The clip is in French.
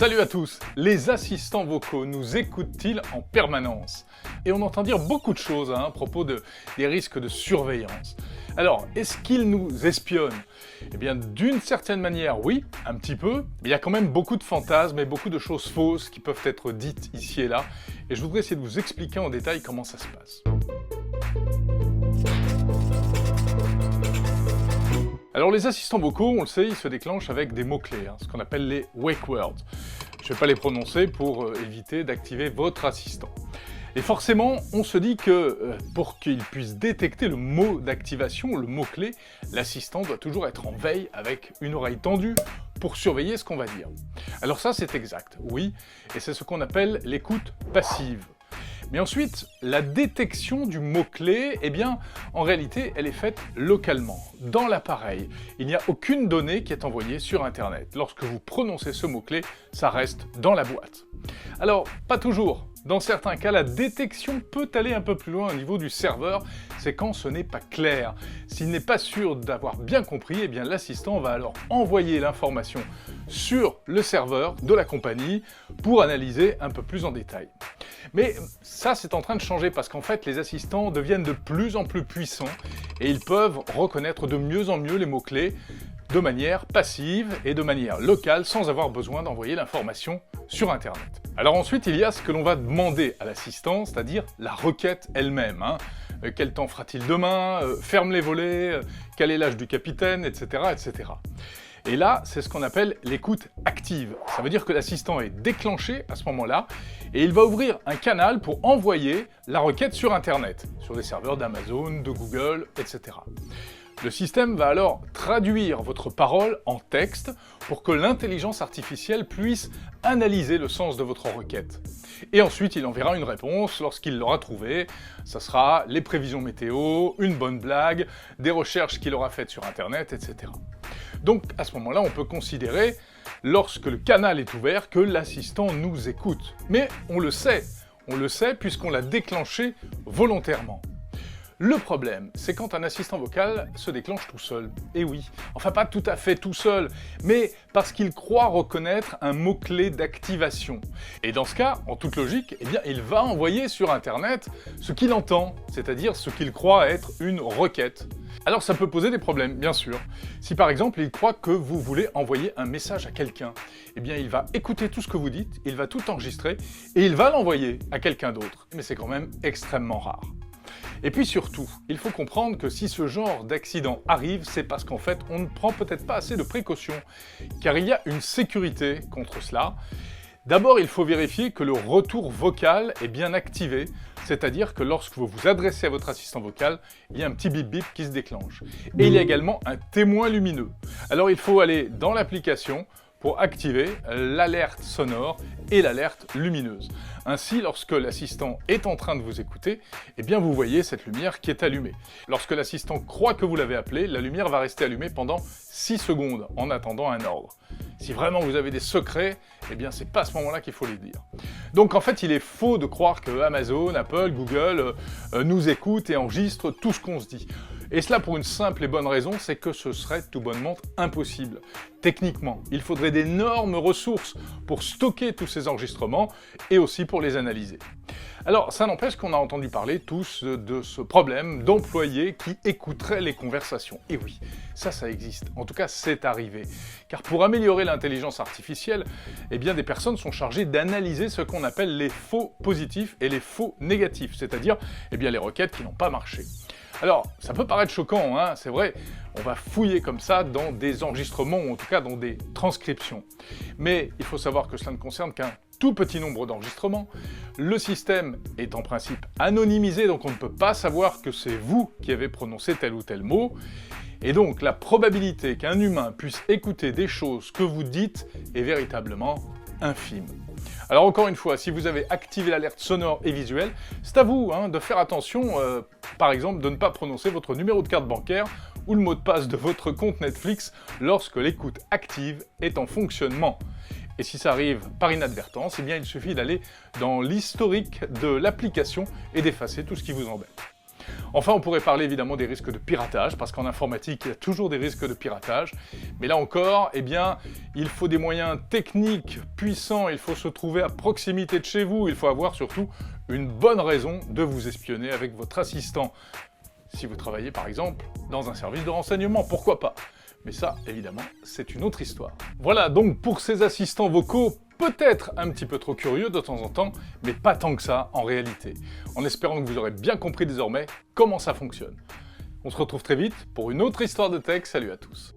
Salut à tous! Les assistants vocaux nous écoutent-ils en permanence? Et on entend dire beaucoup de choses à propos des risques de surveillance. Alors, est-ce qu'ils nous espionnent? Eh bien, d'une certaine manière, oui, un petit peu, mais il y a quand même beaucoup de fantasmes et beaucoup de choses fausses qui peuvent être dites ici et là, et je voudrais essayer de vous expliquer en détail comment ça se passe. Alors les assistants vocaux, on le sait, ils se déclenchent avec des mots-clés, ce qu'on appelle les wake words. Je ne vais pas les prononcer pour éviter d'activer votre assistant. Et forcément, on se dit que pour qu'il puisse détecter le mot d'activation, le mot-clé, l'assistant doit toujours être en veille avec une oreille tendue pour surveiller ce qu'on va dire. Alors ça, c'est exact, oui, et c'est ce qu'on appelle l'écoute passive. Mais ensuite, la détection du mot-clé, eh bien, en réalité, elle est faite localement, dans l'appareil. Il n'y a aucune donnée qui est envoyée sur Internet. Lorsque vous prononcez ce mot-clé, ça reste dans la boîte. Alors, pas toujours. Dans certains cas, la détection peut aller un peu plus loin au niveau du serveur, c'est quand ce n'est pas clair. S'il n'est pas sûr d'avoir bien compris, eh bien l'assistant va alors envoyer l'information sur le serveur de la compagnie pour analyser un peu plus en détail. Mais ça, c'est en train de changer parce qu'en fait, les assistants deviennent de plus en plus puissants et ils peuvent reconnaître de mieux en mieux les mots-clés de manière passive et de manière locale sans avoir besoin d'envoyer l'information sur Internet. Alors ensuite, il y a ce que l'on va demander à l'assistant, c'est-à-dire la requête elle-même. Quel temps fera-t-il demain? Ferme les volets? Quel est l'âge du capitaine? Etc. etc. Et là, c'est ce qu'on appelle l'écoute active. Ça veut dire que l'assistant est déclenché à ce moment-là et il va ouvrir un canal pour envoyer la requête sur Internet, sur des serveurs d'Amazon, de Google, etc. Le système va alors traduire votre parole en texte pour que l'intelligence artificielle puisse analyser le sens de votre requête. Et ensuite, il enverra une réponse lorsqu'il l'aura trouvée. Ça sera les prévisions météo, une bonne blague, des recherches qu'il aura faites sur Internet, etc. Donc, à ce moment-là, on peut considérer, lorsque le canal est ouvert, que l'assistant nous écoute. Mais on le sait puisqu'on l'a déclenché volontairement. Le problème, c'est quand un assistant vocal se déclenche tout seul. Et oui, enfin pas tout à fait tout seul, mais parce qu'il croit reconnaître un mot-clé d'activation. Et dans ce cas, en toute logique, eh bien, il va envoyer sur Internet ce qu'il entend, c'est-à-dire ce qu'il croit être une requête. Alors ça peut poser des problèmes, bien sûr. Si par exemple, il croit que vous voulez envoyer un message à quelqu'un, eh bien il va écouter tout ce que vous dites, il va tout enregistrer, et il va l'envoyer à quelqu'un d'autre. Mais c'est quand même extrêmement rare. Et puis surtout, il faut comprendre que si ce genre d'accident arrive, c'est parce qu'en fait, on ne prend peut-être pas assez de précautions, car il y a une sécurité contre cela. D'abord, il faut vérifier que le retour vocal est bien activé, c'est-à-dire que lorsque vous vous adressez à votre assistant vocal, il y a un petit bip-bip qui se déclenche. Et il y a également un témoin lumineux. Alors il faut aller dans l'application pour activer l'alerte sonore et l'alerte lumineuse. Ainsi, lorsque l'assistant est en train de vous écouter, eh bien vous voyez cette lumière qui est allumée. Lorsque l'assistant croit que vous l'avez appelé, la lumière va rester allumée pendant 6 secondes en attendant un ordre. Si vraiment vous avez des secrets, eh bien c'est pas à ce moment-là qu'il faut les dire. Donc en fait, il est faux de croire que Amazon, Apple, Google nous écoutent et enregistrent tout ce qu'on se dit. Et cela pour une simple et bonne raison, c'est que ce serait tout bonnement impossible. Techniquement, il faudrait d'énormes ressources pour stocker tous ces enregistrements et aussi pour les analyser. Alors, ça n'empêche qu'on a entendu parler tous de ce problème d'employés qui écouteraient les conversations. Et oui, ça existe. En tout cas, c'est arrivé. Car pour améliorer l'intelligence artificielle, eh bien, des personnes sont chargées d'analyser ce qu'on appelle les faux positifs et les faux négatifs, c'est-à-dire eh bien, les requêtes qui n'ont pas marché. Alors, ça peut paraître choquant, c'est vrai, on va fouiller comme ça dans des enregistrements, ou en tout cas dans des transcriptions. Mais il faut savoir que cela ne concerne qu'un tout petit nombre d'enregistrements. Le système est en principe anonymisé, donc on ne peut pas savoir que c'est vous qui avez prononcé tel ou tel mot. Et donc, la probabilité qu'un humain puisse écouter des choses que vous dites est véritablement infime. Alors encore une fois, si vous avez activé l'alerte sonore et visuelle, c'est à vous de faire attention, par exemple, de ne pas prononcer votre numéro de carte bancaire ou le mot de passe de votre compte Netflix lorsque l'écoute active est en fonctionnement. Et si ça arrive par inadvertance, eh bien il suffit d'aller dans l'historique de l'application et d'effacer tout ce qui vous embête. Enfin, on pourrait parler évidemment des risques de piratage, parce qu'en informatique, il y a toujours des risques de piratage. Mais là encore, eh bien, il faut des moyens techniques puissants, il faut se trouver à proximité de chez vous, il faut avoir surtout une bonne raison de vous espionner avec votre assistant. Si vous travaillez par exemple dans un service de renseignement, pourquoi pas? Mais ça, évidemment, c'est une autre histoire. Voilà donc pour ces assistants vocaux, peut-être un petit peu trop curieux de temps en temps, mais pas tant que ça en réalité. En espérant que vous aurez bien compris désormais comment ça fonctionne. On se retrouve très vite pour une autre histoire de tech. Salut à tous.